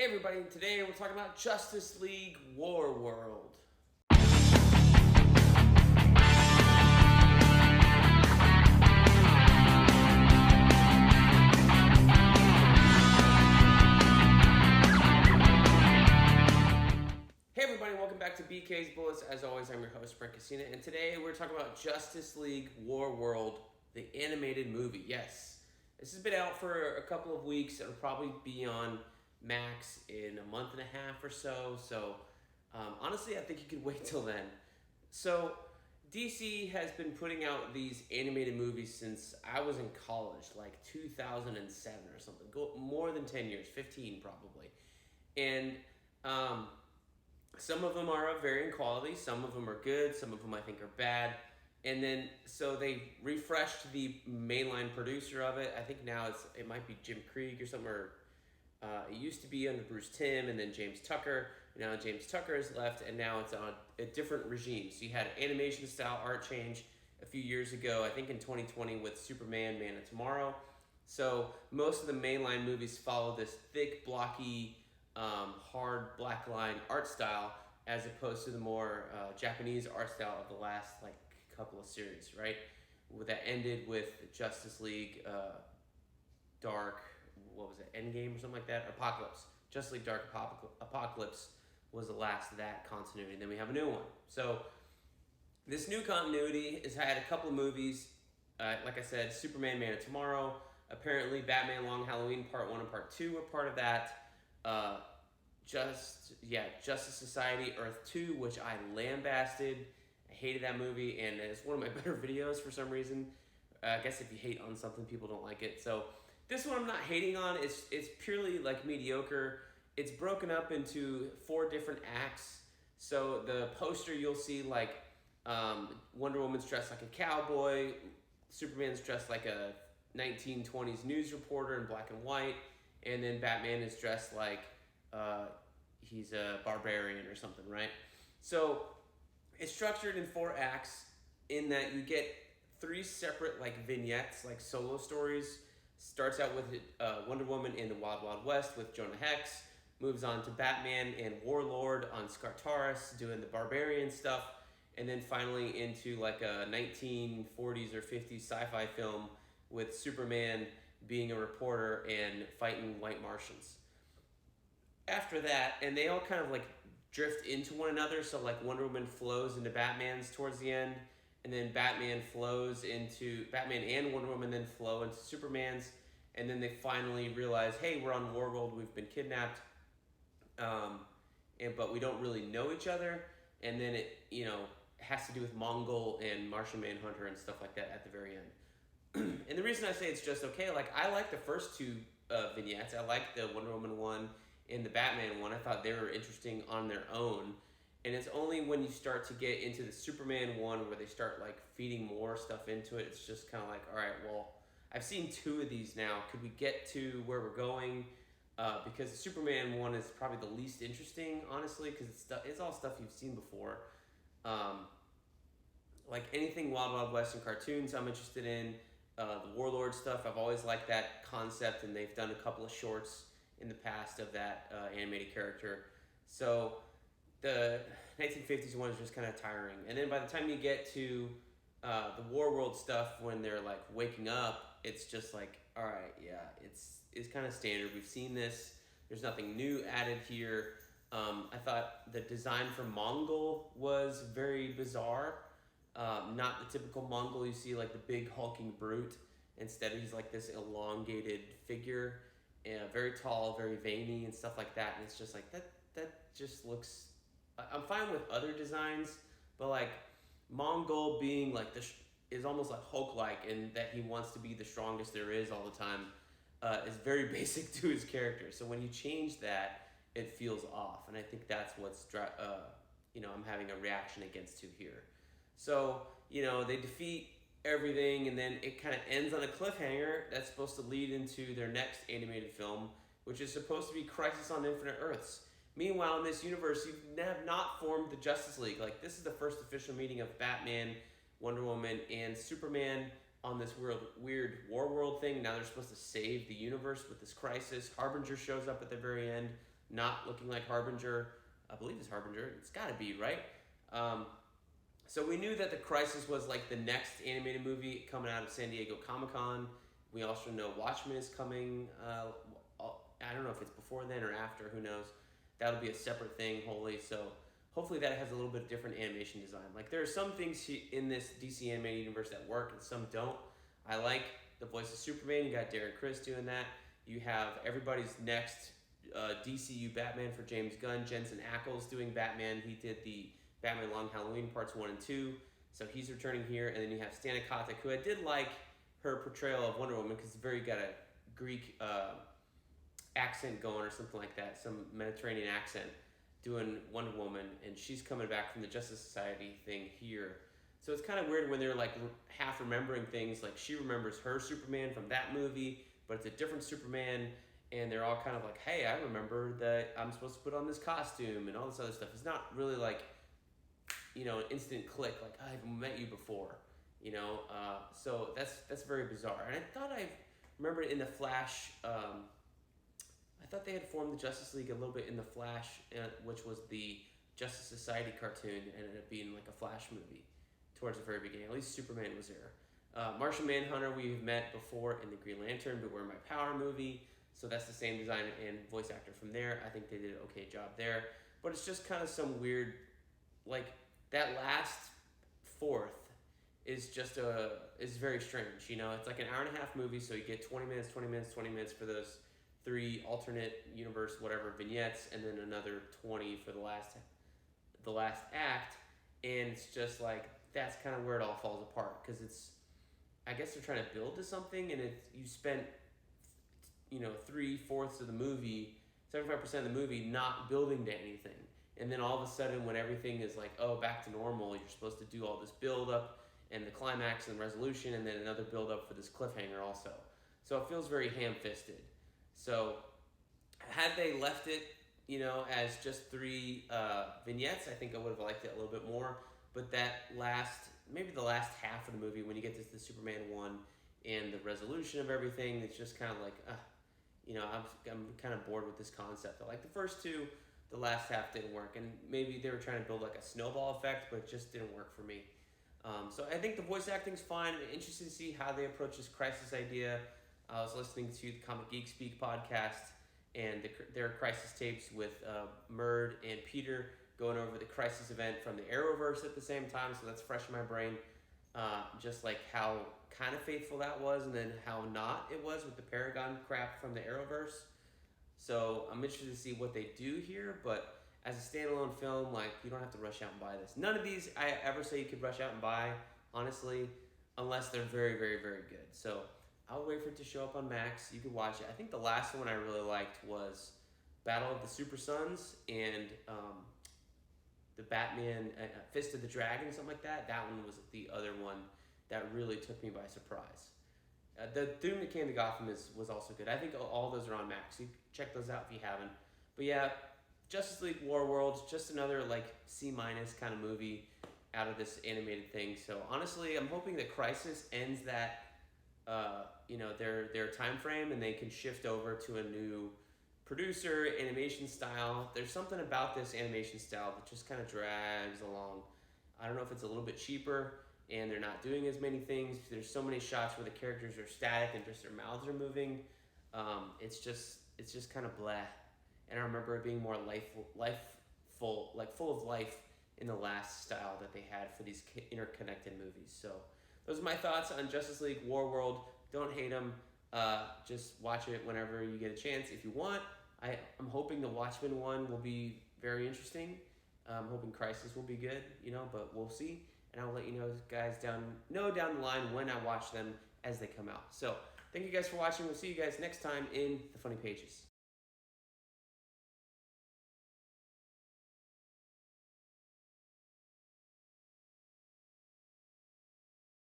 Hey everybody, today we're talking about Justice League Warworld. Hey everybody, welcome back to BK's Bullets. As always, I'm your host, Brent, and today we're talking about Justice League Warworld, the animated movie. Yes, this has been out for a couple of weeks. It'll probably be on Max in a month and a half or so. Honestly, I think you could wait till then. So DC has been putting out these animated movies since I was in college, like 2007 or something. More than 10 years, 15 probably. And some of them are of varying quality. Some of them are good. Some of them I think are bad. And then, so they refreshed the mainline producer of it. I think now it might be Jim Krieg or something, or it used to be under Bruce Timm and then James Tucker. Now James Tucker has left, and now it's on a different regime. So you had animation style art change a few years ago, I think in 2020 with Superman, Man of Tomorrow. So most of the mainline movies follow this thick, blocky, hard black line art style, as opposed to the more Japanese art style of the last couple of series, right? That ended with Justice League Dark, what was it, Endgame or something like that? Apocalypse. Justice League Dark Apocalypse was the last of that continuity. Then we have a new one. So this new continuity has had a couple of movies. Like I said, Superman, Man of Tomorrow. Apparently Batman Long Halloween Part 1 and Part 2 were part of that. Justice Society Earth 2, which I lambasted. I hated that movie, and it's one of my better videos for some reason. I guess if you hate on something, people don't like it. So this one I'm not hating on. It's purely mediocre. It's broken up into 4 different acts. So the poster you'll see Wonder Woman's dressed like a cowboy, Superman's dressed like a 1920s news reporter in black and white, and then Batman is dressed like he's a barbarian or something, right? So it's structured in 4 acts in that you get 3 separate vignettes, solo stories. Starts out with Wonder Woman in the Wild Wild West with Jonah Hex, moves on to Batman and Warlord on Skartaris doing the barbarian stuff, and then finally into a 1940s or 50s sci-fi film with Superman being a reporter and fighting white Martians. After that, and they all kind of drift into one another, so Wonder Woman flows into Batman's towards the end, and then Batman and Wonder Woman then flow into Superman's, and then they finally realize, hey, we're on Warworld, we've been kidnapped, but we don't really know each other, and then it has to do with Mongol and Martian Manhunter and stuff like that at the very end. And the reason I say it's just okay, I like the first 2 vignettes. I like the Wonder Woman one and the Batman one. I thought they were interesting on their own. And it's only when you start to get into the Superman one where they start feeding more stuff into it, it's just kind of all right, well, I've seen 2 of these now. Could we get to where we're going? Because the Superman one is probably the least interesting, honestly, because it's all stuff you've seen before. Anything Wild Wild West and cartoons I'm interested in. The Warlord stuff, I've always liked that concept, and they've done a couple of shorts in the past of that animated character. So the 1950s one is just kind of tiring. And then by the time you get to the Warworld stuff, when they're waking up, it's just all right, yeah, it's kind of standard. We've seen this. There's nothing new added here. I thought the design for Mongol was very bizarre. Not the typical Mongol you see, the big hulking brute. Instead, he's this elongated figure, very tall, very veiny, and stuff like that. And it's just that just looks. I'm fine with other designs, but Mongol being is almost Hulk-like in that he wants to be the strongest there is all the time. Is very basic to his character. So when you change that, it feels off, and I think that's what's I'm having a reaction against to here. So, they defeat everything, and then it kind of ends on a cliffhanger that's supposed to lead into their next animated film, which is supposed to be Crisis on Infinite Earths. Meanwhile, in this universe, you have not formed the Justice League. This is the first official meeting of Batman, Wonder Woman, and Superman on this weird Warworld thing. Now they're supposed to save the universe with this crisis. Harbinger shows up at the very end. not looking like Harbinger. I believe it's Harbinger. It's got to be, right? So we knew that The Crisis was like the next animated movie coming out of San Diego Comic-Con. We also know Watchmen is coming. I don't know if it's before then or after. Who knows? That'll be a separate thing wholly. So hopefully that has a little bit different animation design. Like there are some things in this DC animated universe that work and some don't. I like the voice of Superman. You got Darren Criss doing that. You have everybody's next DCU Batman for James Gunn. Jensen Ackles doing Batman. He did the Batman Long Halloween parts 1 and 2. So he's returning here. And then you have Stana Katic, who I did like her portrayal of Wonder Woman because it's very got a Greek accent going or something like that, some Mediterranean accent doing Wonder Woman, and she's coming back from the Justice Society thing here. So it's kind of weird when they're like half remembering things, like she remembers her Superman from that movie, but it's a different Superman, and they're all kind of like, hey, I remember that I'm supposed to put on this costume and all this other stuff. It's not really like, you know, an instant click, like I've met you before, you know. So that's very bizarre. And I thought I remembered in the Flash. I thought they had formed the Justice League a little bit in the Flash, which was the Justice Society cartoon, and ended up being like a Flash movie towards the very beginning. At least Superman was there. Martian Manhunter we've met before in the Green Lantern Beware My Power movie, so that's the same designer and voice actor from there. I think they did an okay job there, but it's just kind of some weird, like that last fourth is just is very strange. You know, it's like an hour and a half movie, so you get 20 minutes, 20 minutes, 20 minutes for those 3 alternate universe whatever vignettes, and then another 20 for the last act, and it's just like that's kind of where it all falls apart because it's, I guess they're trying to build to something, and you spent, you know, 3/4 of the movie, 75% of the movie not building to anything, and then all of a sudden when everything is like, oh, back to normal, you're supposed to do all this build up and the climax and resolution, and then another build up for this cliffhanger also. So it feels very ham-fisted. So had they left it, you know, as just 3 vignettes, I think I would have liked it a little bit more. But that maybe the last half of the movie, when you get to the Superman 1 and the resolution of everything, it's just kind of like, you know, I'm kind of bored with this concept. I like the first 2, the last half didn't work. And maybe they were trying to build like a snowball effect, but it just didn't work for me. So I think the voice acting's fine. I'm interested to see how they approach this Crisis idea. I was listening to the Comic Geek Speak podcast and their Crisis tapes with Murd and Peter going over the Crisis event from the Arrowverse at the same time, so that's fresh in my brain. Just like how kind of faithful that was, and then how not it was with the Paragon crap from the Arrowverse. So I'm interested to see what they do here, but as a standalone film, like, you don't have to rush out and buy this. None of these I ever say you could rush out and buy, honestly, unless they're very, very, very good. So I'll wait for it to show up on Max. You can watch it. I think the last one I really liked was Battle of the Super Sons and the Batman Fist of the Dragon, something like that. That one was the other one that really took me by surprise. The Doom That Came to Gotham was also good. I think all those are on Max. You can check those out if you haven't. But yeah, Justice League Warworld, just another like C- kind of movie out of this animated thing. So honestly, I'm hoping that Crisis ends that you know, their time frame, and they can shift over to a new producer, animation style. There's something about this animation style that just kind of drags along. I don't know if it's a little bit cheaper and they're not doing as many things. There's so many shots where the characters are static and just their mouths are moving. It's just kind of blah. And I remember it being more full of life in the last style that they had for these interconnected movies. So those are my thoughts on Justice League Warworld. Don't hate them. Just watch it whenever you get a chance if you want. I'm hoping the Watchmen one will be very interesting. I'm hoping Crisis will be good, you know, but we'll see. And I'll let you know, guys, down the line when I watch them as they come out. So thank you guys for watching. We'll see you guys next time in the Funny Pages.